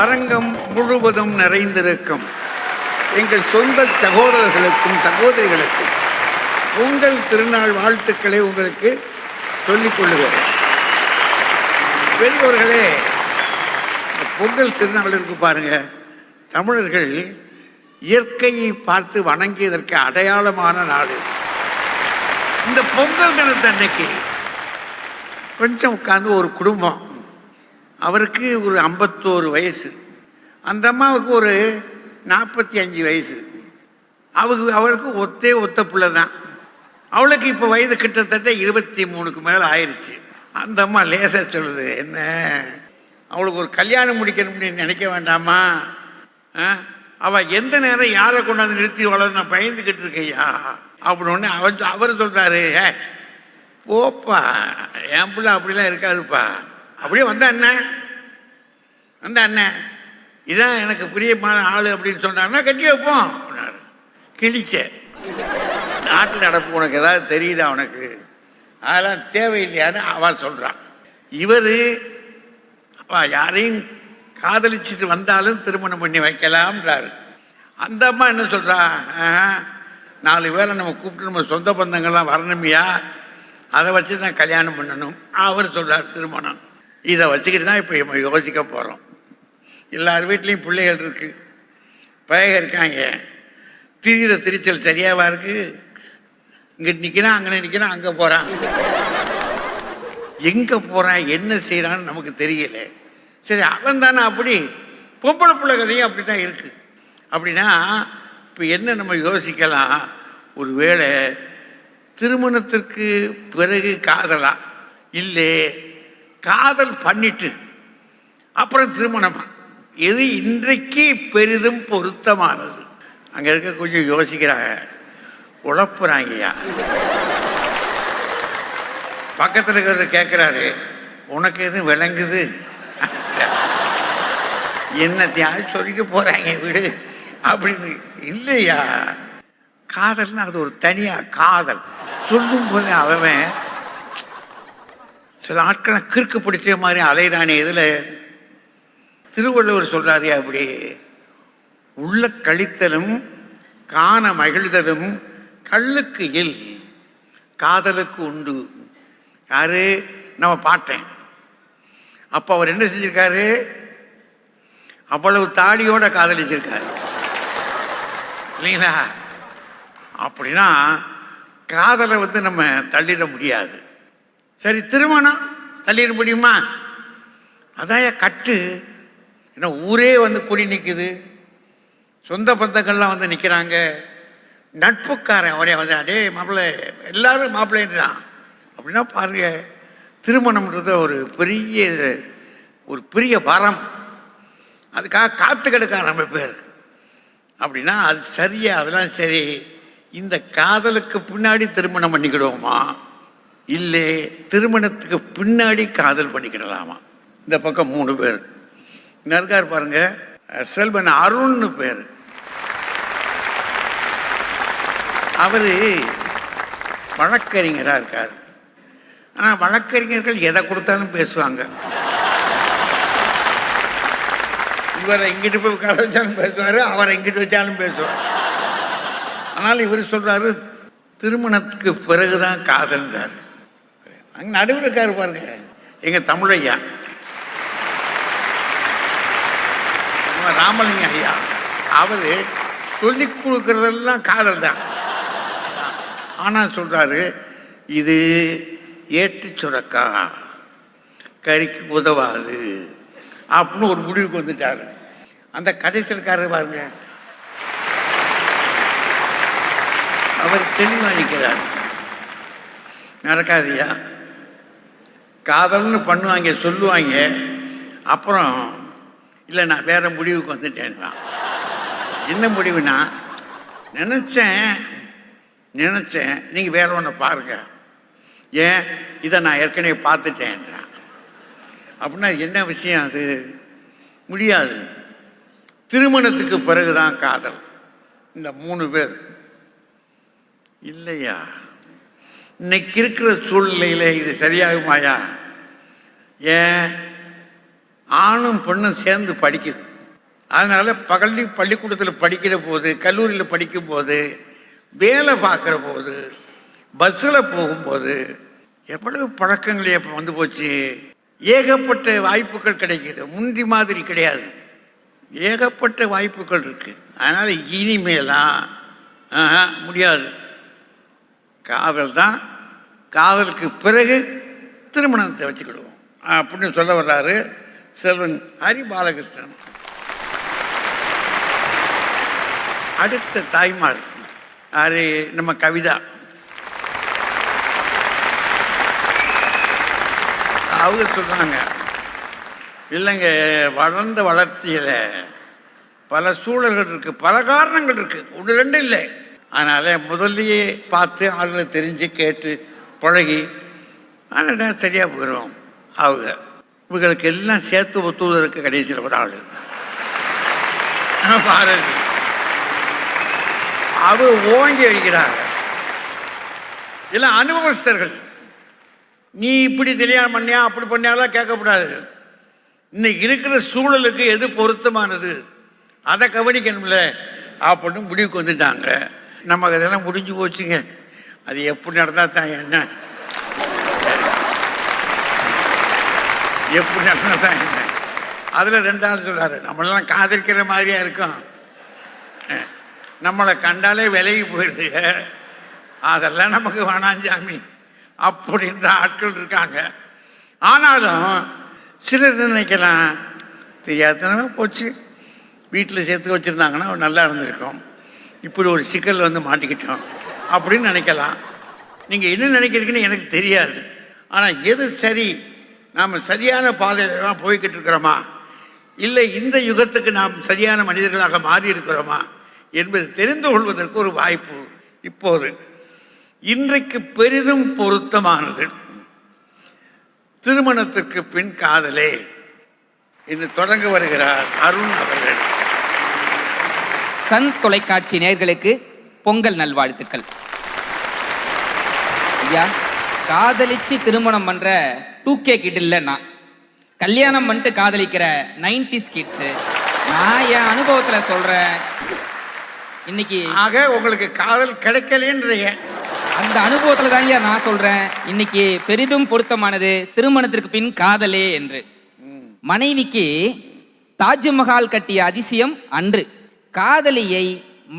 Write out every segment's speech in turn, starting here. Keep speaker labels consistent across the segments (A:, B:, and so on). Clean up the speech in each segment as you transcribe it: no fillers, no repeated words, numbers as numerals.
A: அரங்கம் முழுவதும் நிறைந்திருக்கும் எங்கள் சொந்த சகோதரர்களுக்கும் சகோதரிகளுக்கும் பொங்கல் திருநாள் வாழ்த்துக்களை உங்களுக்கு சொல்லிக் கொள்ளுகிறேன். பெரியவர்களே, பொங்கல் திருநாள் இருக்கு பாருங்க. தமிழர்கள் இயற்கையை பார்த்து வணங்கியதற்கு அடையாளமான நாள். இந்த பொங்கல் தினத்தன்னைக்கு கொஞ்சம் உட்கார்ந்து ஒரு குடும்பம், அவருக்கு ஒரு 51 வயசு, அந்த அம்மாவுக்கு ஒரு 45 வயசு, அவளுக்கு ஒத்த பிள்ளை தான். அவளுக்கு இப்போ வயது கிட்டத்தட்ட 23க்கு மேலே ஆயிடுச்சு. அந்த அம்மா லேசாக சொல்லுது, என்ன அவளுக்கு ஒரு கல்யாணம் முடிக்கணும்னு நினைக்க வேண்டாமா? அவள் எந்த நேரம் யாரை கொண்டாந்து நிறுத்தி வளர நான் பயந்துக்கிட்டு இருக்கையா அப்படின்னு அவர் சொல்கிறாரு, போப்பா என் பிள்ளை அப்படிலாம் இருக்காதுப்பா. அப்படியே வந்த அண்ணன் இதான் எனக்கு பிரியமான ஆள் அப்படின்னு சொன்னார்னா கட்டி வைப்போம் அப்படின்னாரு. கிழிச்ச நாட்டு நடப்பு உனக்கு ஏதாவது தெரியுதா? அவனுக்கு அதெல்லாம் தேவையில்லையான்னு அவன் சொல்கிறான். இவர் யாரையும் காதலிச்சுட்டு வந்தாலும் திருமணம் பண்ணி வைக்கலாம்ன்றாரு. அந்த அம்மா என்ன சொல்கிறா, 4 பேரை நம்ம கூப்பிட்டு நம்ம சொந்த பந்தங்கள்லாம் வரணுமையா, அதை வச்சு தான் கல்யாணம் பண்ணணும். அவர் சொல்கிறார் திருமணம். இதை வச்சுக்கிட்டு தான் இப்போ நம்ம யோசிக்க போகிறோம். எல்லார் வீட்லேயும் பிள்ளைகள் இருக்குது, பழக இருக்காங்க. திரிகிற திரிச்சல் சரியாவா இருக்குது? இங்கிட்டு நிற்கிறான், அங்கே நிற்கிறான், அங்கே போகிறான், எங்கே போகிறான், என்ன செய்கிறான்னு நமக்கு தெரியல. சரி, அவன் தானே அப்படி. பொம்பளை பிள்ளை கதையும் அப்படி தான் இருக்குது. அப்படின்னா இப்போ என்ன நம்ம யோசிக்கலாம், ஒரு வேளை திருமணத்திற்கு பிறகு காதலா, இல்லை காதல் பண்ணிட்டு அப்புறம் திருமணமா, எது இன்றைக்கு பெரிதும் பொருத்தமானது? அங்கே இருக்க கொஞ்சம் யோசிக்கிறாங்க, உழப்புறாங்கய்யா. பக்கத்தில் இருக்கிறவர் கேட்குறாரு, உனக்கு எதுவும் விளங்குது? என்னத்தையாவது சொல்லிட்டு போகிறாங்க வீடு அப்படின்னு. இல்லையா, காதல்னா அது ஒரு தனியாக காதல். சொல்லும் போது அவன் சில ஆட்களை கிறுக்கு பிடிச்ச மாதிரி அலைறானே. இதில் திருவள்ளுவர் சொல்கிறாரு, அப்படி உள்ள கழித்தலும் காண மகிழ்தலும் கல்லுக்கு இல் காதலுக்கு உண்டு. யாரு? நம்ம பாட்டேன். அப்போ அவர் என்ன செஞ்சிருக்காரு, அவ்வளவு தாடியோட காதலிச்சிருக்காரு இல்லைங்களா? அப்படின்னா காதலை நம்ம தள்ளிட முடியாது. சரி, திருமணம் தள்ளிட முடியுமா? அதான் கட்டு. ஏன்னா ஊரே கூடி நிற்குது, சொந்த பந்தங்கள்லாம் நிற்கிறாங்க, நட்புக்காரன் அவரே அடே மாப்பிள்ளை, எல்லாரும் மாப்பிள்ளைன்றான். அப்படின்னா பாருங்க, திருமணம்ன்றது ஒரு பெரிய வரம். அதுக்காக காத்து கிடக்கான் நம்ம பேர். அப்படின்னா அது சரியா? அதெல்லாம் சரி. இந்த காதலுக்கு பின்னாடி திருமணம் பண்ணிக்கிடுவோமா, இல்லை திருமணத்துக்கு பின்னாடி காதல் பண்ணிக்கிடலாமா? இந்த பக்கம் 3 பேர் இருக்கார் பாருங்க. செல்வன் அருண்னு பேர். அவர் வழக்கறிஞராக இருக்கார். ஆனால் வழக்கறிஞர்கள் எதை கொடுத்தாலும் பேசுவாங்க. இவரை இங்கிட்டு போய் உட்கார வச்சாலும் பேசுவார், அவரை இங்கிட்டு வச்சாலும் பேசுவார். ஆனால் இவர் சொல்கிறாரு, திருமணத்துக்கு பிறகுதான் காதல்ன்றார். அங்கே நடுவில் இருக்காரு பாருங்க, எங்கள் தமிழையா ராமலிங்க ஐயா. அவர் சொல்லி கொடுக்குறதெல்லாம் காதல் தான். ஆனால் சொல்கிறாரு, இது ஏட்டு சுரக்கா கறிக்கு உதவாது அப்படின்னு ஒரு முடிவுக்கு வந்துட்டார். அந்த கடைசிக்காரர் பாருங்க, அவர் தெளிவாக நிற்கிறார். நடக்காதியா, காதல்னு பண்ணுவாங்க, சொல்லுவாங்க, அப்புறம் இல்லை நான் வேற முடிவுக்கு வந்துட்டேன். என்ன முடிவுனா, நினச்சேன் நீங்கள் வேற ஒன்று பாருங்க, ஏன் இதை நான் ஏற்கனவே பார்த்துட்டேன்றான். அப்படின்னா என்ன விஷயம்? அது முடியாது. திருமணத்துக்கு பிறகுதான் காதல். இந்த 3 பேர் இல்லையா? இன்னைக்கு இருக்கிற சூழ்நிலையில் இது சரியாகுமாயா? ஏன் ஆணும் பெண்ணும் சேர்ந்து படிக்குது. அதனால் பள்ளிக்கூடத்தில் படிக்கிற போது, கல்லூரியில் படிக்கும் போது, வேலை பார்க்குற போது, பஸ்ஸில் போகும்போது எவ்வளவு பழக்கங்களே இப்போ வந்து போச்சு. ஏகப்பட்ட வாய்ப்புகள் கிடைக்கிது, முந்தி மாதிரி கிடையாது. ஏகப்பட்ட வாய்ப்புகள் இருக்குது. அதனால் இனிமேலாம் முடியாது. காதல் தான், காதலுக்கு பிறகு திருமணத்தை வச்சுக்கிடுவோம் அப்படின்னு சொல்ல வர்றாரு செல்வன் ஹரி பாலகிருஷ்ணன். அடுத்த தாய்மார் யாரு? நம்ம கவிதா. அவங்க சொல்கிறாங்க, இல்லைங்க, வளர்ந்த வளர்ச்சியில் பல சூழல்கள் இருக்குது, பல காரணங்கள் இருக்குது, ஒன்று ரெண்டு இல்லை. அதனால் முதல்லையே பார்த்து ஆளுகளை தெரிஞ்சு கேட்டு பழகி ஆனால் சரியாக போயிடும். இவங்களுக்கு எல்லாம் சேர்த்து ஒத்துவதற்கு கடைசியில் ஒரு ஆள் பாரதி. அவர் ஓங்கி அடிக்கிறாங்க. எல்லாம் அனுபவஸ்தர்கள். நீ இப்படி தெரியாமல் பண்ணியா அப்படி பண்ணியாலாம் கேட்கக்கூடாது. இன்னைக்கு இருக்கிற சூழலுக்கு எது பொருத்தமானது அதை கவனிக்கணும்ல அப்படின்னு முடிவுக்கு வந்துட்டாங்க. நமக்கு அதெல்லாம் முடிஞ்சு போச்சுங்க. அது எப்படி நடந்தால் தான் என்ன, எப்படி நடந்தால் தான் என்ன. அதில் ரெண்டாவது சொல்கிறாரு, நம்மளெல்லாம் காதலிக்கிற மாதிரியா இருக்கும், நம்மளை கண்டாலே விலகி போயிடுது, அதெல்லாம் நமக்கு வேணாஞ்சாமி அப்படின்ற ஆட்கள் இருக்காங்க. ஆனாலும் சிலர் நினைக்கலாம், தெரியாதனமா போச்சு, வீட்டில் சேர்த்து வச்சுருந்தாங்கன்னா நல்லா இருந்திருக்கும், இப்படி ஒரு சிக்கல் வந்து மாட்டிக்கிட்டோம் அப்படின்னு நினைக்கலாம். நீங்கள் என்ன நினைக்கிறீங்கன்னு எனக்கு தெரியாது. ஆனால் எது சரி, நாம் சரியான பாதையில் தான் போய்கிட்டு இருக்கிறோமா, இல்லை இந்த யுகத்துக்கு நாம் சரியான மனிதர்களாக மாறி இருக்கிறோமா என்பது தெரிந்து கொள்வதற்கு ஒரு வாய்ப்பு இப்போது இன்றைக்கு பெரிதும் பொருத்தமானது. திருமணத்திற்கு பின் காதலே என்று தொடங்க வருகிறார் அருண் அவர்கள்.
B: சன் தொலைக்காட்சி நேயர்களுக்கு பொங்கல் நல்வாழ்த்துக்கள். ஐயா, காதலிச்சு திருமணம் பண்ற 2K கிட் இல்ல, நான் கல்யாணம் பண்ணிட்டு காதலிக்கிற 90s கிட்ஸ். நான் என் அனுபவத்துல சொல்றேன். இன்னைக்கு
A: ஆக உங்களுக்கு காதல் கிடைக்கலன்றீங்க,
B: அந்த அனுபவத்துல தாங்க நான் சொல்றேன். இன்னைக்கு பெரிதும் பொருத்தமானது திருமணத்திற்கு பின் காதலே என்று. மனைவிக்கு தாஜ்மஹால் கட்டிய அதிசயம் அன்று, காதலியை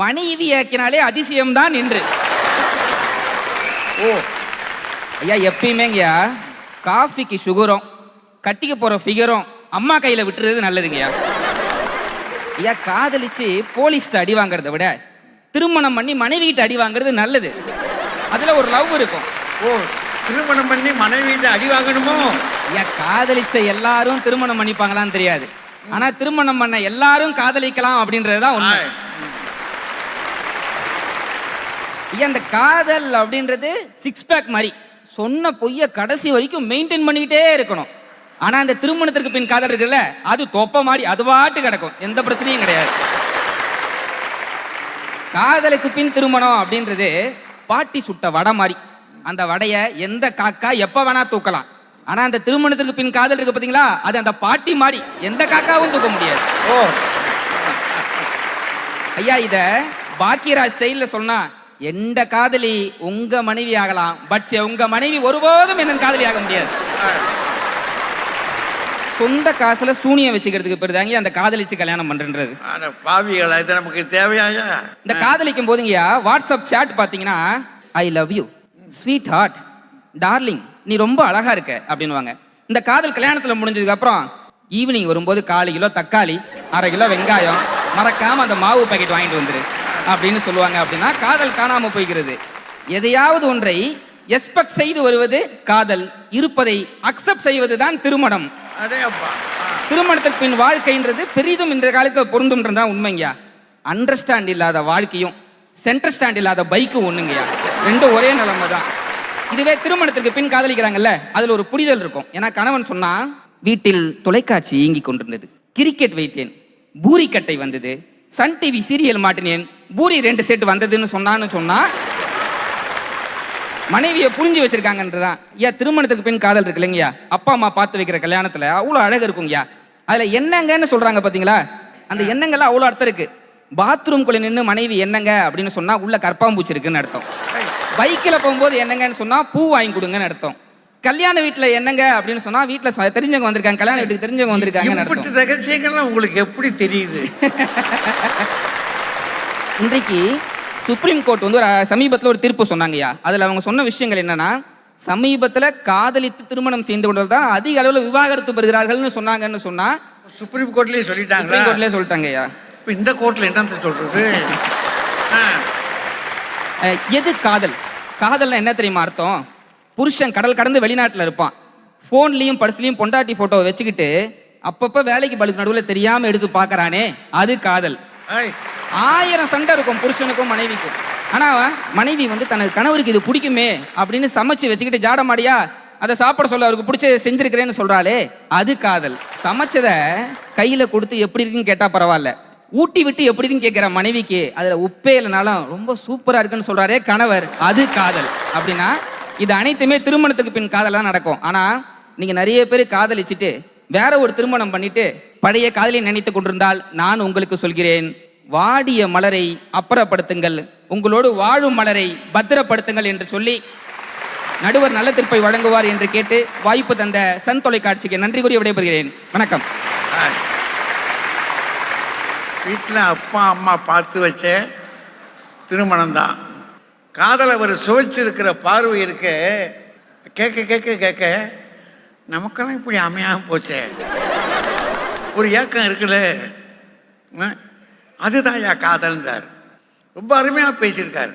B: மனைவி ஆக்கினாலே அதிசயம்தான் என்று.
A: ஓ
B: ஐயா, எப்பயுமேங்கய்யா காஃபிக்கு சுகரும் கட்டிக்க போற ஃபிகரும் அம்மா கையில விட்டுறது நல்லதுங்கய்யா. ஐயா, காதலிச்சு போலீஸ்ட அடி வாங்குறத விட திருமணம் பண்ணி மனைவி கிட்ட அடி வாங்குறது நல்லது. அதுல ஒரு லவ் இருக்கும்.
A: ஓ, திருமணம் பண்ணி மனைவி அடி வாங்கணுமோ?
B: ஐயா, காதலிச்ச எல்லாரும் திருமணம் பண்ணிப்பாங்களான்னு தெரியாது, ஆனா திருமணம் பண்ண எல்லாரும் காதலிக்கலாம் அப்படின்றதுதான் உண்மை. ஐயா, அந்த காதல் அப்படின்றது 6 பேக் மாதிரி, சொன்ன பொய்ய கடைசி வரைக்கும் மெயின்டைன் பண்ணிக்கிட்டே இருக்கணும். ஆனா அந்த திருமணத்திற்கு பின் காதல் இருக்குல்ல, அது தொப்ப மாதிரி அது பாட்டு கிடக்கும், எந்த பிரச்சனையும் கிடையாது. காதலுக்கு பின் திருமணம் அப்படின்றது பாட்டி சுட்ட வடை மாதிரி. அந்த வடைய எந்த காக்கா எப்ப வேணா தூக்கலாம். ஆனா அந்த திருமணத்திற்கு பின் காதல் இருக்கு பாத்தீங்களா, அது அந்த பாட்டி மாதிரி எந்த காக்காவும் தூக்க முடியாது.
A: ஓ
B: ஐயா, இத பாக்கியராஜ் ஸ்டைல்ல சொன்னா, எந்த காதலி உங்க மனைவி ஆகலாம், பட் உங்க மனைவி ஒருபோதும் என்ன காதலி ஆக முடியாது. சொந்த காசுல சூனியம் வச்சுக்கிறதுக்கு பெருதாங்க அந்த காதலிச்சு கல்யாணம் பண்றது.
A: பாவிகளா, இது நமக்கு தேவையா?
B: இந்த காதலிக்கும் போதுங்கய்யா வாட்ஸ்அப் சாட் பாத்தீங்கன்னா, I love you, sweetheart, darling, நீ ரொம்ப அழகா இருக்க அப்படின்னுவாங்க. இந்த காதல் கல்யாணத்துல முடிஞ்சதுக்கு அப்புறம் ஈவினிங் வரும்போது 1/4 கிலோ தக்காளி, 1/2 கிலோ வெங்காயம், மறக்காம அந்த மாவு பாக்கெட் வாங்கிட்டு வந்துரு அப்படின்னு சொல்லுவாங்க. அப்படின்னா காதல் காணாம போய்கிறது. எதையாவது ஒன்றை எக்ஸ்பெக்ட் செய்து வருவது காதல், இருப்பதை அக்செப்ட் செய்வதுதான் திருமணம். திருமணத்துக்கு பின் வாழ்க்கைன்றது பெரிதும் இன்றைய காலத்தில் பொருந்தும்ன்றதான் உண்மைங்கய்யா. அண்டர்ஸ்டாண்ட் இல்லாத வாழ்க்கையும் சென்டர் ஸ்டாண்ட் இல்லாத பைக்கும் ஒண்ணுங்கய்யா, ரெண்டும் ஒரே நிலைமை தான். இதுவே திருமணத்திற்கு பின் காதலிக்கிறாங்கல்ல, அதுல ஒரு புரிதல் இருக்கும். ஏன்னா கணவன் சொன்னா, வீட்டில் தொலைக்காட்சி இயங்கி கொண்டிருந்தது, கிரிக்கெட் வைத்தேன், பூரி கட்டை வந்தது, சன் டிவி சீரியல் மாட்டினேன், பூரி 2 செட் வந்ததுன்னு சொன்னா மனைவியை புரிஞ்சு வச்சிருக்காங்கன்றதான். ஏன் திருமணத்துக்கு பின் காதல் இருக்கு இல்லைங்கய்யா, அப்பா அம்மா பார்த்து வைக்கிற கல்யாணத்துல அவ்வளோ அழகு இருக்குங்கய்யா. அதுல என்னங்கன்னு சொல்றாங்க பாத்தீங்களா, அந்த எண்ணங்கள்லாம் அவ்வளோ அர்த்தம் இருக்கு. பாத்ரூம்குள்ள நின்று மனைவி என்னங்க அப்படின்னு சொன்னா உள்ள கற்பாம்பூச்சி இருக்குன்னு அர்த்தம். பைக்கில் போகும்போது என்னங்கன்னு சொன்னா பூ வாங்கி கொடுங்கன்னு அர்த்தம். கல்யாண வீட்டுல என்னங்க அப்படின்னு சொன்னா வீட்டுல தெரிஞ்சவங்க வந்திருக்காங்க, கல்யாண வீட்டுக்கு தெரிஞ்சவங்க வந்திருக்காங்கன்னு அர்த்தம்.
A: ரகசியங்கள்லாம் உங்களுக்கு எப்படி தெரியுது?
B: இன்றைக்கு சுப்ரீம் கோர்ட் வந்து ஒரு சமீபத்தில் ஒரு தீர்ப்பு சொன்னாங்கய்யா. அதுல அவங்க சொன்ன விஷயங்கள் என்னன்னா, சமீபத்துல காதலித்து திருமணம் செய்து கொண்டவர்கள் தான் அதிக அளவில் விவாகரத்து பெறுகிறார்கள்னு சொன்னாங்கன்னு சொன்னா
A: சுப்ரீம் கோர்ட்லயே சொல்லிட்டாங்க.
B: சுப்ரீம் கோர்ட்லயே சொல்லிட்டாங்கய்யா.
A: இப்போ இந்த கோர்ட்ல என்ன சொல்றது?
B: எது காதல்? காதல்னா என்ன தெரியுமா அர்த்தம்? புருஷன் கடல் கடந்து வெளிநாட்டில் இருப்பான், ஃபோன்லையும் பர்ஸ்லையும் பொண்டாட்டி போட்டோவை வச்சுக்கிட்டு அப்பப்போ வேலைக்கு பழுக்கு நடுவில் தெரியாம எடுத்து பார்க்கறானே, அது காதல். 1000 சண்டை இருக்கும் புருஷனுக்கும் மனைவிக்கும். ஆனா மனைவி வந்து தனது கணவருக்கு இது பிடிக்குமே அப்படின்னு சமைச்சு வச்சுக்கிட்டு ஜாடமாடியா அதை சாப்பிட சொல்ல அவருக்கு பிடிச்ச செஞ்சிருக்கிறேன்னு சொல்றாளே, அது காதல். சமைச்சதை கையில கொடுத்து எப்படி இருக்குன்னு கேட்டா பரவாயில்ல, ஊட்டி விட்டு எப்படி இருக்குன்னு கேட்கிற மனைவிக்கு அதுல உப்பே இல்லைனாலும் ரொம்ப சூப்பரா இருக்குன்னு சொல்றாரே கணவர், அது காதல். அப்படின்னா இது அனைத்துமே திருமணத்துக்கு பின் காதலாம் நடக்கும். ஆனா நீங்க நிறைய பேர் காதலிச்சுட்டு வேற ஒரு திருமணம் பண்ணிட்டு பழைய காதலை நினைத்து கொண்டிருந்தால் நான் உங்களுக்கு சொல்கிறேன், வாடிய மலரை அப்புறப்படுத்துங்கள், உங்களோடு வாழும் மலரை பத்திரப்படுத்துங்கள் என்று சொல்லி நடுவர் நல்ல தீர்ப்பை வழங்குவார் என்று கேட்டு வாய்ப்பு தந்த சன் தொலைக்காட்சிக்கு நன்றி கூறி விடைபெறுகிறேன். வணக்கம்.
A: வீட்டில் அப்பா அம்மா பார்த்து வச்ச திருமணம் தான் காதலை அவர் சுவைச்சிருக்கிற பார்வை இருக்க கேட்க கேட்க கேட்க நமக்கெல்லாம் இப்படி அமையாமல் போச்சே ஒரு ஏக்கம் இருக்குல்ல, அதுதான் யா காதல்ன்றார். ரொம்ப அருமையாக பேசியிருக்காரு.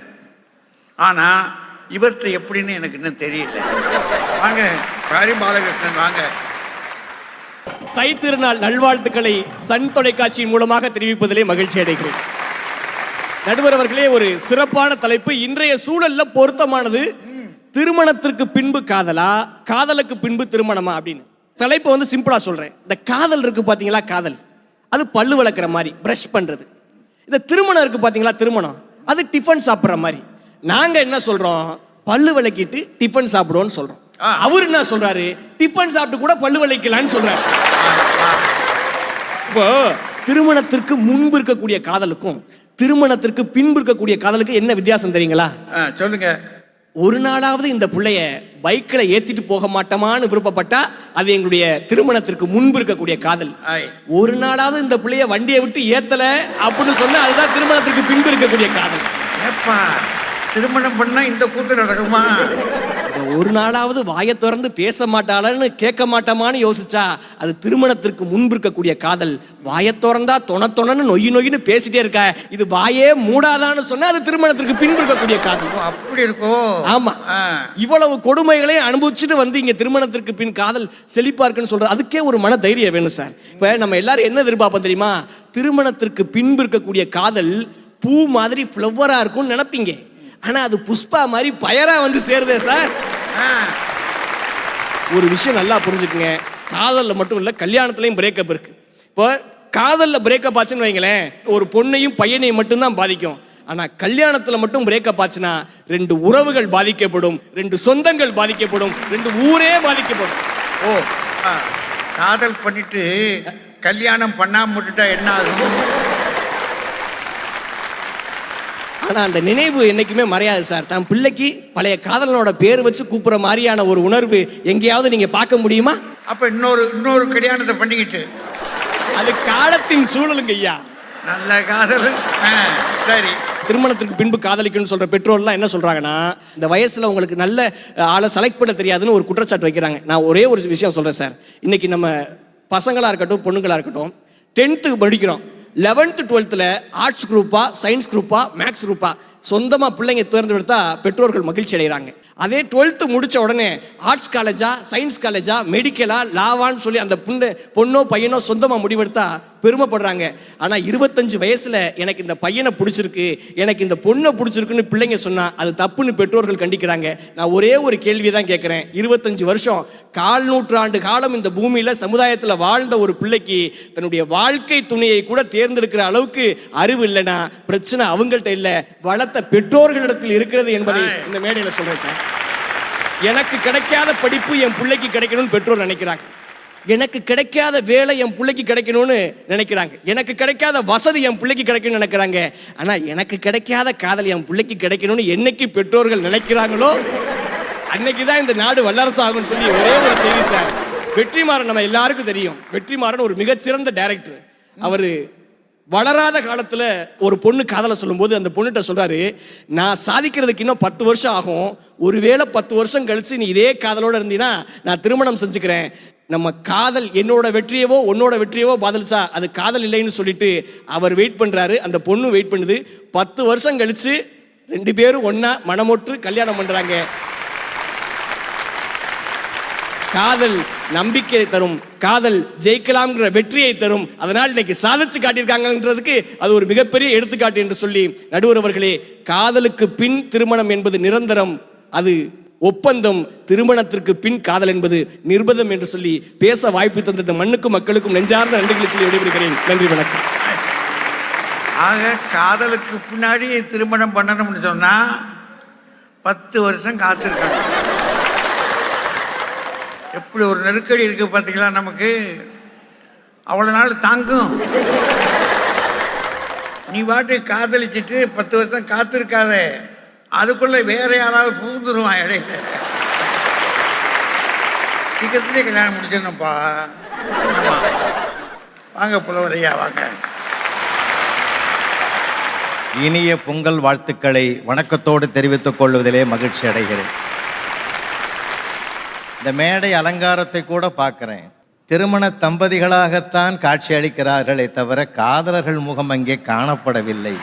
A: ஆனால் இவர்கிட்ட எப்படின்னு எனக்கு இன்னும் தெரியல. வாங்க பாரி பாலகிருஷ்ணன் வாங்க.
C: தை திருநாள் நல்வாழ்த்துக்களை சன் தொலைக்காட்சியின் மூலமாக தெரிவிப்பதிலே மகிழ்ச்சி அடைகிறேன். நடுவர் அவர்களே, ஒரு சிறப்பான தலைப்பு, இன்றைய சூழல்ல பொருத்தமானது. திருமணத்திற்கு பின்பு காதலா, காதலுக்கு பின்பு திருமணமா அப்படின்னு தலைப்பு வந்து சிம்பிளா சொல்றேன். இந்த காதல் இருக்கு பாத்தீங்களா, காதல் அது பல்லு விளக்குற மாதிரி, பிரஷ் பண்றது. இந்த திருமணம் இருக்கு பாத்தீங்களா, திருமணம் அது டிஃபன் சாப்பிட்ற மாதிரி. நாங்க என்ன சொல்றோம், பல்லு விளக்கிட்டு டிஃபன் சாப்பிடுவோம்னு சொல்றோம். அவர் என்ன சொல்றாரு, டிஃபன் சாப்பிட்டு கூட பல்லு விளக்கலான்னு சொல்றாரு. இப்போ திருமணத்திற்கு முன்பு இருக்கக்கூடிய காதலுக்கும் திருமணத்திற்கு பின்பு இருக்கக்கூடிய காதலுக்கு என்ன வித்தியாசம் தெரியுங்களா?
A: சொல்லுங்க.
C: ஒரு நாளாவது இந்த பிள்ளைய பைக்ல ஏத்திட்டு போக மாட்டோமான்னு விருப்பப்பட்டா அது எங்களுடைய திருமணத்திற்கு முன்பு இருக்கக்கூடிய காதல். ஒரு நாளாவது இந்த பிள்ளைய வண்டியை விட்டு ஏத்தல அப்படின்னு சொன்னா அதுதான் திருமணத்திற்கு பின்பு இருக்கக்கூடிய காதல்.
A: திருமணம் பண்ணா இந்த கூத்து நடக்குமா?
C: ஒரு நாளாவது வாயை திறந்து பேச மாட்டாளன்னு கேட்க மாட்டோமான்னு யோசிச்சா அது திருமணத்திற்கு முன்பு இருக்கக்கூடிய காதல். வாயை திறந்தா தொணன்னு நொய்னு பேசிட்டே இருக்க, இது வாயே மூடாதான்னு சொன்னா அது திருமணத்திற்கு பின்பு இருக்கக்கூடிய காதல்.
A: அப்படி இருக்கும்.
C: ஆமா, இவ்வளவு கொடுமைகளை அனுபவிச்சுட்டு வந்து இங்க திருமணத்திற்கு பின் காதல் செழிப்பா இருக்குன்னு சொல்ற, அதுக்கே ஒரு மன தைரியம் வேணும் சார். இப்ப நம்ம எல்லாரும் என்ன எதிர்பார்ப்போம் தெரியுமா, திருமணத்திற்கு பின்பு இருக்கக்கூடிய காதல் பூ மாதிரி ஃப்ளவரா இருக்கும்னு நினைப்பீங்க. ஆனா அது புஷ்பா மாதிரி பயரா வந்து சேருதே சார். ஒரு விஷயம் நல்லா புரிஞ்சுக்குங்க, காதல்ல மட்டும் இல்ல கல்யாணத்திலையும் பிரேக்கப் இருக்கு. இப்போ காதல்ல பிரேக்கப் ஆச்சுன்னு வைங்களேன், ஒரு பொண்ணையும் பையனையும் மட்டும்தான் பாதிக்கும். ஆனா கல்யாணத்துல மட்டும் பிரேக்கப் ஆச்சுன்னா 2 உறவுகள் பாதிக்கப்படும், 2 சொந்தங்கள் பாதிக்கப்படும், 2 ஊரே பாதிக்கப்படும்.
A: காதல் பண்ணிட்டு கல்யாணம் பண்ணாம விட்டுட்டா என்ன ஆகும்?
C: ஆனா அந்த நினைவு என்னைக்குமே மறையாது சார். தன் பிள்ளைக்கு பழைய காதலனோட பேர் வச்சு கூப்பிடுற மாதிரியான ஒரு உணர்வு எங்கேயாவது நீங்க பார்க்க முடியுமா?
A: அப்ப இன்னொரு கல்யாணத்தை பண்ணிக்கிட்டு
C: அது காலத்தின் சூழலுங்க ஐயா.
A: நல்ல காதல். சரி,
C: திருமணத்திற்கு பின்பு காதலிக்கணும்னு சொல்ற பெற்றோர்லாம் என்ன சொல்றாங்கன்னா, இந்த வயசுல உங்களுக்கு நல்ல ஆளை செலக்ட் பண்ண தெரியாதுன்னு ஒரு குற்றச்சாட்டு வைக்கிறாங்க. நான் ஒரே ஒரு விஷயம் சொல்றேன் சார். இன்னைக்கு நம்ம பசங்களா இருக்கட்டும் பொண்ணுங்களா இருக்கட்டும் 10th படிக்கிறோம், 11th 12th ஆர்ட்ஸ் குரூப்பா சயின்ஸ் குரூப்பா மேக்ஸ் குரூப்பா சொந்தமா பிள்ளைங்க தேர்ந்தெடுத்தா பெற்றோர்கள் மகிழ்ச்சி அடைகிறாங்க. அதே 12th முடிச்ச உடனே ஆர்ட்ஸ் காலேஜா சயின்ஸ் காலேஜா மெடிக்கலா லாவான்னு சொல்லி அந்த பொண்ணோ பையனோ சொந்தமா முடிவெடுத்தா பெருமைப்படுறாங்க. ஆனா 25 வயசுல எனக்கு இந்த பையனை பிடிச்சிருக்கு, எனக்கு இந்த பொண்ணை பிடிச்சிருக்குன்னு பிள்ளைங்க சொன்னா அது தப்புன்னு பெற்றோர்கள் கண்டிக்கிறாங்க. நான் ஒரே ஒரு கேள்வி தான் கேட்கிறேன், 25 வருஷம் 1/4 நூற்றாண்டு காலம் இந்த பூமியில சமுதாயத்துல வாழ்ந்த ஒரு பிள்ளைக்கு தன்னுடைய வாழ்க்கை துணையை கூட தேர்ந்தெடுக்கிற அளவுக்கு அறிவு இல்லைன்னா பிரச்சனை அவங்கள்ட்ட இல்ல, வளர்த்த பெற்றோர்களிடத்தில் இருக்கிறது என்பதை இந்த மேடையில சொல்றேன் சார். எனக்கு கிடைக்காத படிப்பு என் பிள்ளைக்கு கிடைக்கணும்னு பெற்றோர் நினைக்கிறாங்க. எனக்கு கிடைக்காத வேலை என் பிள்ளைக்கு கிடைக்கணும்னு நினைக்கிறாங்க, எனக்கு கிடைக்காத வசதி என் பிள்ளைக்கு கிடைக்கணும்னு நினைக்கிறாங்க. ஆனா எனக்கு கிடைக்காத காதல் என் பிள்ளைக்கு கிடைக்கணும்னு என்னைக்கு பெற்றோர்கள் நினைக்கிறாங்களோ அன்னைக்குதான் இந்த நாடு வல்லரசு ஆகும்னு சொல்லி ஒரே ஒரு செய்தி சார். வெற்றிமாறன் நம்ம எல்லாருக்கும் தெரியும். வெற்றிமாறன் ஒரு மிகச்சிறந்த டைரக்டர். அவரு வளராத காலத்துல ஒரு பொண்ணு காதலை சொல்லும்போது அந்த பொண்ணுகிட்ட சொல்றாரு, நான் சாதிக்கிறதுக்கு இன்னும் 10 வருஷம் ஆகும், ஒருவேளை 10 வருஷம் கழிச்சு நீ இதே காதலோட இருந்தீன்னா நான் திருமணம் செஞ்சுக்கிறேன். நம்ம காதல் என்னோட வெற்றியவோ உன்னோட வெற்றியவோ பாதல்சா அது காதல் இல்லைன்னு சொல்லிட்டு அவர் வெயிட் பண்றாரு. அந்த பொண்ணு வெயிட் பண்ணுது. 10 வருஷம் கழிச்சு 2 பேரும் ஒன்னா மனமொற்று கல்யாணம் பண்றாங்க. காதல் நம்பிக்கை தரும், காதல் ஜெயிக்கலாம்ங்கிற வெற்றியை தரும். அதனால் இன்னைக்கு சாதிச்சு காட்டியிருக்காங்கன்றதுக்கு அது ஒரு மிகப்பெரிய எடுத்துக்காட்டு என்று சொல்லி, நடுவர் அவர்களே, காதலுக்கு பின் திருமணம் என்பது நிரந்தரம், அது ஒப்பந்தம். திருமணத்திற்கு பின் காதல் என்பது நிர்பந்தம் என்று சொல்லி பேச வாய்ப்பு தந்த மண்ணுக்கும் மக்களுக்கும் நெஞ்சார்ந்த நன்றிகளை சொல்லி விடைபெறுகிறேன். நன்றி, வணக்கம்.
A: ஆக காதலுக்கு பின்னாடி திருமணம் பண்ணணும்னு சொன்னா 10 வருஷம் காத்திருக்காங்க. எப்படி ஒரு நெருக்கடி இருக்கு பார்த்தீங்களா நமக்கு? அவ்வளோ நாள் தாங்கும். நீ பாட்டு காதலிச்சுட்டு 10 வருஷம் காத்திருக்காத, அதுக்குள்ள வேற யாராவது புகுந்துருவான் இடையில. சீக்கிரத்திலே கல்யாணம் முடிச்சிடணும்ப்பா. வாங்க புலவரையா, வாங்க.
D: இனிய பொங்கல் வாழ்த்துக்களை வணக்கத்தோடு தெரிவித்துக் கொள்வதிலே மகிழ்ச்சி அடைகிறேன். இந்த மேடை அலங்காரத்தை கூட பார்க்கிறேன். திருமண தம்பதிகளாகத்தான் காட்சி அளிக்கிறார்களே தவிர காதலர்கள் முகம் அங்கே காணப்படவில்லை.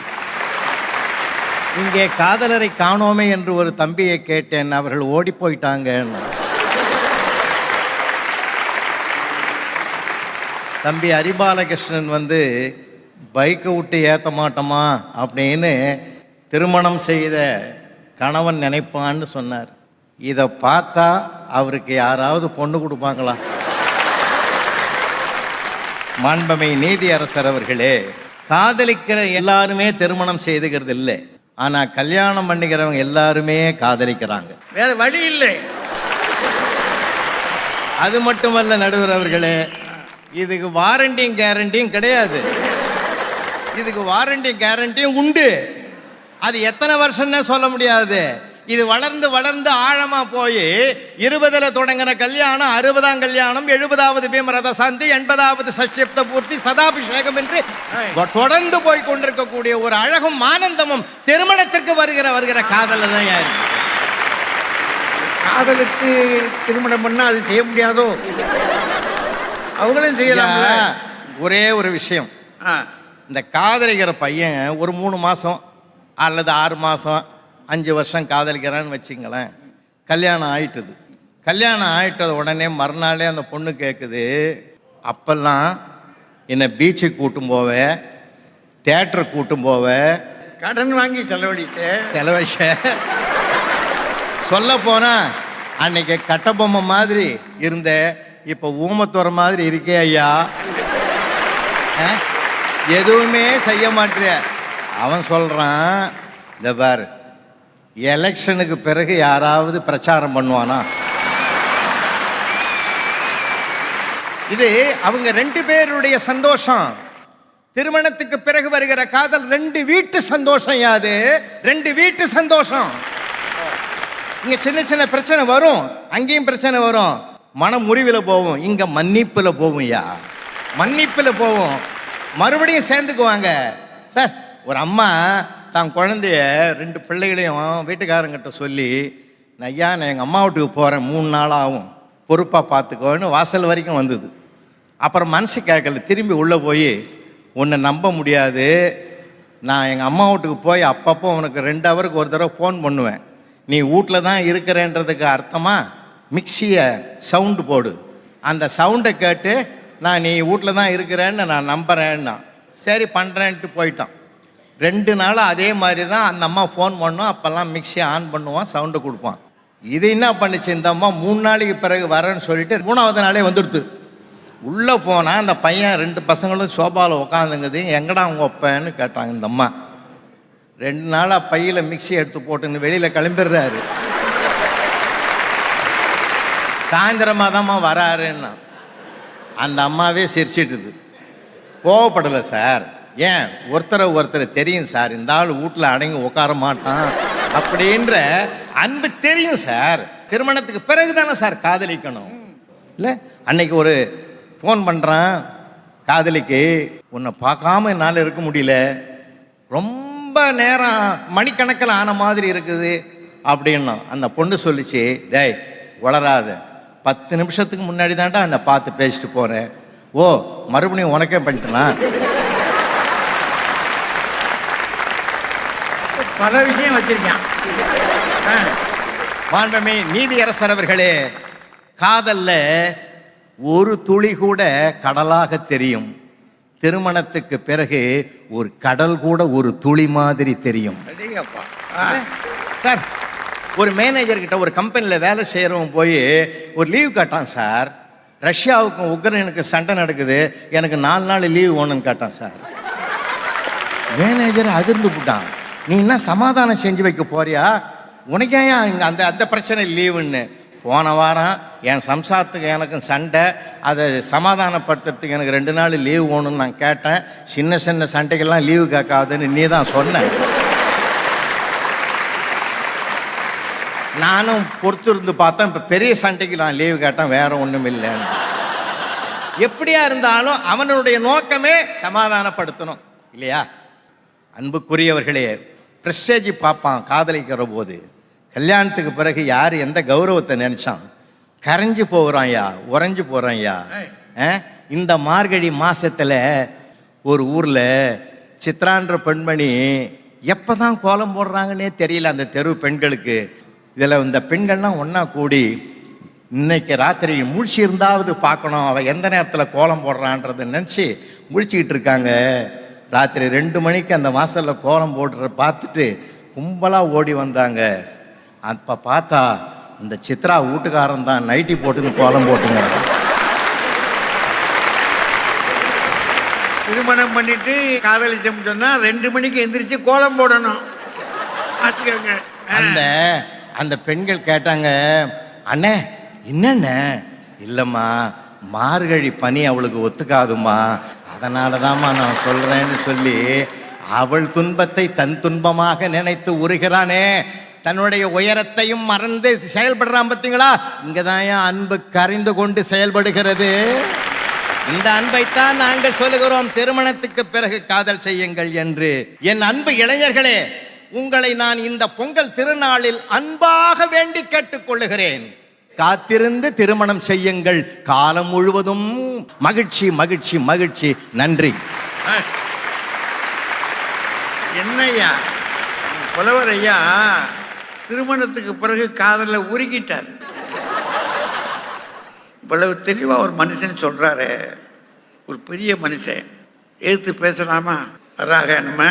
D: இங்கே காதலரை காணோமே என்று ஒரு தம்பியை கேட்டேன், அவர்கள் ஓடி போயிட்டாங்கன்னு. தம்பி ஹரிபாலகிருஷ்ணன் வந்து பைக்கை விட்டு ஏற்ற மாட்டோமா அப்படின்னு திருமணம் செய்த கணவன் நினைப்பான்னு சொன்னார். இதை பார்த்தா அவருக்கு யாராவது பொண்ணு கொடுப்பாங்களா? மாண்புமை நீதியரசர் அவர்களே, காதலிக்கிற எல்லாருமே திருமணம் செய்துக்கிறது இல்லை, ஆனா கல்யாணம் பண்ணிக்கிறவங்க எல்லாருமே காதலிக்கிறாங்க.
A: வேற வழி இல்லை.
D: அது மட்டுமல்ல நடுவர் அவர்களே, இதுக்கு வாரண்டியும் கேரண்டியும் கிடையாது. இதுக்கு வாரண்டியும் கேரண்டியும் உண்டு. அது எத்தனை வருஷம்னே சொல்ல முடியாது. இது வளர்ந்து வளர்ந்து ஆழமா போய் 20ல் தொடங்கின கல்யாணம் 60ஆம் கல்யாணம், 70வது பீமரத சாந்தி, 80வது சஷ்டிப்த பூர்த்தி, சதாபிஷேகம் என்று தொடர்ந்து போய் கொண்டிருக்கக்கூடிய ஒரு அழகும் ஆனந்தமும் திருமணத்திற்கு வருகிற காதல் தான். யாரு
A: காதலுக்கு திருமணம் பண்ணா அது செய்ய முடியாதோ? அவங்களும் செய்யலாம்.
D: ஒரே ஒரு விஷயம், இந்த காதலிக்கிற பையன் ஒரு 3 மாசம் அல்லது 6 மாசம் 5 வருஷம் காதலிக்கிறான்னு வச்சுங்களேன், கல்யாணம் ஆயிட்டுது. கல்யாணம் ஆயிட்டது உடனே மறுநாளே அந்த பொண்ணு கேட்குது, அப்பெல்லாம் என்னை பீச்சுக்கு கூட்டும் போவேன், தியேட்டருக்கு கூட்டும் போவேன்,
A: கடன் வாங்கி செலவழிச்ச சொல்ல போனா அன்னைக்கு கட்டபொம்மை மாதிரி இருந்த, இப்போ ஊமத்துற மாதிரி இருக்கே ஐயா, எதுவுமே செய்ய மாட்டேற. அவன் சொல்றான், இந்த பாரு, எலெக்ஷனுக்கு பிறகு யாராவது பிரச்சாரம் பண்ணுவானா? இது அவங்க 2 பேருடைய சந்தோஷம். திருமணத்துக்கு பிறகு வருகிற காதல் 2 வீட்டு சந்தோஷம். யாது 2 வீட்டு சந்தோஷம். இங்க சின்ன சின்ன பிரச்சனை வரும், அங்கேயும் பிரச்சனை வரும், மன முறிவில் போகும். இங்க மன்னிப்புல போகும். யா மன்னிப்புல போகும், மறுபடியும் சேர்ந்துக்குவாங்க. சார், ஒரு அம்மா தான் குழந்தைய 2 பிள்ளைகளையும் வீட்டுக்காரங்கிட்ட சொல்லி, ஐயா நான் எங்கள் அம்மா வீட்டுக்கு போகிறேன், 3 நாள் ஆகும், பொறுப்பாக பார்த்துக்கோன்னு வாசல் வரைக்கும் வந்தது. அப்புறம் மனசு கேட்கல, திரும்பி உள்ளே போய், உன்னை நம்ப முடியாது, நான் எங்கள் அம்மா வீட்டுக்கு போய் அப்பப்போ உனக்கு 2 ஹவருக்கு ஒரு தடவை ஃபோன் பண்ணுவேன், நீ வீட்டில் தான் இருக்கிறேன்றதுக்கு அர்த்தமாக மிக்சியை சவுண்டு போடு, அந்த சவுண்டை கேட்டு நான் நீ வீட்டில் தான் இருக்கிறேன்னு நான் நம்புகிறேன்னா சரி பண்ணுறேன்ட்டு போயிட்டான். 2 நாள் அதே மாதிரி தான் அந்த அம்மா ஃபோன் பண்ணோம், அப்போல்லாம் மிக்சியை ஆன் பண்ணுவான், சவுண்டை கொடுப்பான். இது என்ன பண்ணிச்சு, இந்த அம்மா 3 நாளைக்கு பிறகு வரேன்னு சொல்லிட்டு 3வது நாளே வந்துடுது. உள்ளே போனால் அந்த பையன் 2 பசங்களும் சோபாவில் உட்காந்துங்குது, எங்கடா அவங்க ஒப்பேன்னு கேட்டாங்க. இந்த அம்மா 2 நாளாக பையில் மிக்சி எடுத்து போட்டுன்னு வெளியில் கிளம்பிடுறாரு. சாயந்தரமாக தான்மா வராருன்னா
D: அந்த அம்மாவே சிரிச்சிட்டுது. கோவப்படலை சார். ஏன் ஒருத்தர் தெரியும் சார், இந்த ஆள் வீட்டில் அடங்கி உட்கார மாட்டான் அப்படின்ற அன்பு தெரியும் சார். திருமணத்துக்கு பிறகு தானே சார் காதலிக்கணும். இல்லை அன்னைக்கு ஒரு ஃபோன் பண்ணுறான் காதலிக்கு, உன்னை பார்க்காம என்னால் இருக்க முடியல, ரொம்ப நேரம் மணிக்கணக்கில் ஆன மாதிரி இருக்குது அப்படின்னா அந்த பொண்ணு சொல்லிச்சு, டேய் வளராத, 10 நிமிஷத்துக்கு முன்னாடி தான்டா என்னை பார்த்து பேசிட்டு போகிறேன். ஓ மறுபடியும் உனக்கே பண்ணிட்டலாம்.
A: பல விஷயம் வச்சிருக்கான்.
D: மாண்புமே நீதியரசர் அவர்களே, காதல்ல ஒரு துளி கூட கடலாக தெரியும், திருமணத்துக்கு பிறகு ஒரு கடல் கூட ஒரு துளி மாதிரி தெரியும்.
A: அடேங்கப்பா.
D: சார் ஒரு மேனேஜர் கிட்ட ஒரு கம்பெனியில் வேலை செய்கிறவன் போய் ஒரு லீவ் கேட்டான் சார். ரஷ்யாவுக்கும் உக்ரைனுக்கும் சண்டை நடக்குது, எனக்கு 4 நாள் லீவ் வேணும்னு கேட்டான் சார். மேனேஜர் அதிர்ந்து போட்டான். நீ என்ன சமாதானம் செஞ்சு வைக்க போறியா, உனக்கே இங்கே அந்த அந்த பிரச்சனை லீவுன்னு. போன வாரம் என் சம்சாரத்துக்கு எனக்கும் சண்டை, அதை சமாதானப்படுத்துறதுக்கு எனக்கு 2 நாள் லீவ் வேணும்னு நான் கேட்டேன். சின்ன சின்ன சண்டைக்கெல்லாம் லீவு கேட்காதுன்னு நீ தான் சொன்ன. நானும் பொறுத்திருந்து பார்த்தேன். இப்போ பெரிய சண்டைக்கு நான் லீவு கேட்டேன், வேற ஒன்றும் இல்லைன்னு. எப்படியா இருந்தாலும் அவனுடைய நோக்கமே சமாதானப்படுத்தணும் இல்லையா? அன்புக்குரியவர்களே, ப்ரெஸ்டேஜ் பார்ப்பான் காதலிக்கிற போது. கல்யாணத்துக்கு பிறகு யார் எந்த கௌரவத்தை நினைச்சான்? கரைஞ்சு போகிறான்யா, உறைஞ்சு போகிறான்யா. இந்த மார்கழி மாசத்துல ஒரு ஊர்ல சித்ரான்ற பெண்மணி எப்பதான் கோலம் போடுறாங்கன்னே தெரியல அந்த தெரு பெண்களுக்கு. இதில் இந்த பெண்கள்லாம் ஒன்றா கூடி இன்னைக்கு ராத்திரி முழிச்சு இருந்தாவது பார்க்கணும் அவள் எந்த நேரத்தில் கோலம் போடுறான்றதை நினச்சி முழிச்சுக்கிட்டு இருக்காங்க. ராத்திரி 2 மணிக்கு அந்த வாசலில் கோலம் போடுற பார்த்துட்டு கும்பலாக ஓடி வந்தாங்க. அப்போ பார்த்தா இந்த சித்ரா வீட்டுக்காரன் தான் நைட்டி போட்டுன்னு கோலம் போட்டுங்க.
A: திருமணம் பண்ணிட்டு காதலிச்சோம் சொன்னா 2 மணிக்கு எந்திரிச்சு கோலம் போடணும்.
D: அந்த பெண்கள் கேட்டாங்க, அண்ணே என்னண்ண? இல்லைம்மா, மார்கழி பனி அவளுக்கு ஒத்துக்காதுமா, அதனால தான்மா நான் சொல்கிறேன்னு சொல்லி அவள் துன்பத்தை தன் துன்பமாக நினைத்து உருகிறானே, தன்னுடைய உயரத்தையும் மறந்து செயல்படுறான். பார்த்தீங்களா? இங்கே தான் என் அன்பு கரைந்து கொண்டு செயல்படுகிறது. இந்த அன்பைத்தான் நாங்கள் சொல்லுகிறோம், திருமணத்துக்கு பிறகு காதல் செய்யுங்கள் என்று. என் அன்பு இளைஞர்களே, உங்களை நான் இந்த பொங்கல் திருநாளில் அன்பாக வேண்டி கேட்டுக்கொள்ளுகிறேன். காத்திருந்து திருமணம் செய்யுங்கள். காலம் முழுவதும் மகிழ்ச்சி மகிழ்ச்சி மகிழ்ச்சி. நன்றி.
A: என்னையா புலவர் ஐயா திருமணத்துக்கு பிறகு காதல உருகிட்டார். இவ்வளவு தெளிவா ஒரு மனுஷன் சொல்றாரு, ஒரு பெரிய மனுஷன் எதிர்த்து பேசலாமா? வராக நம்ம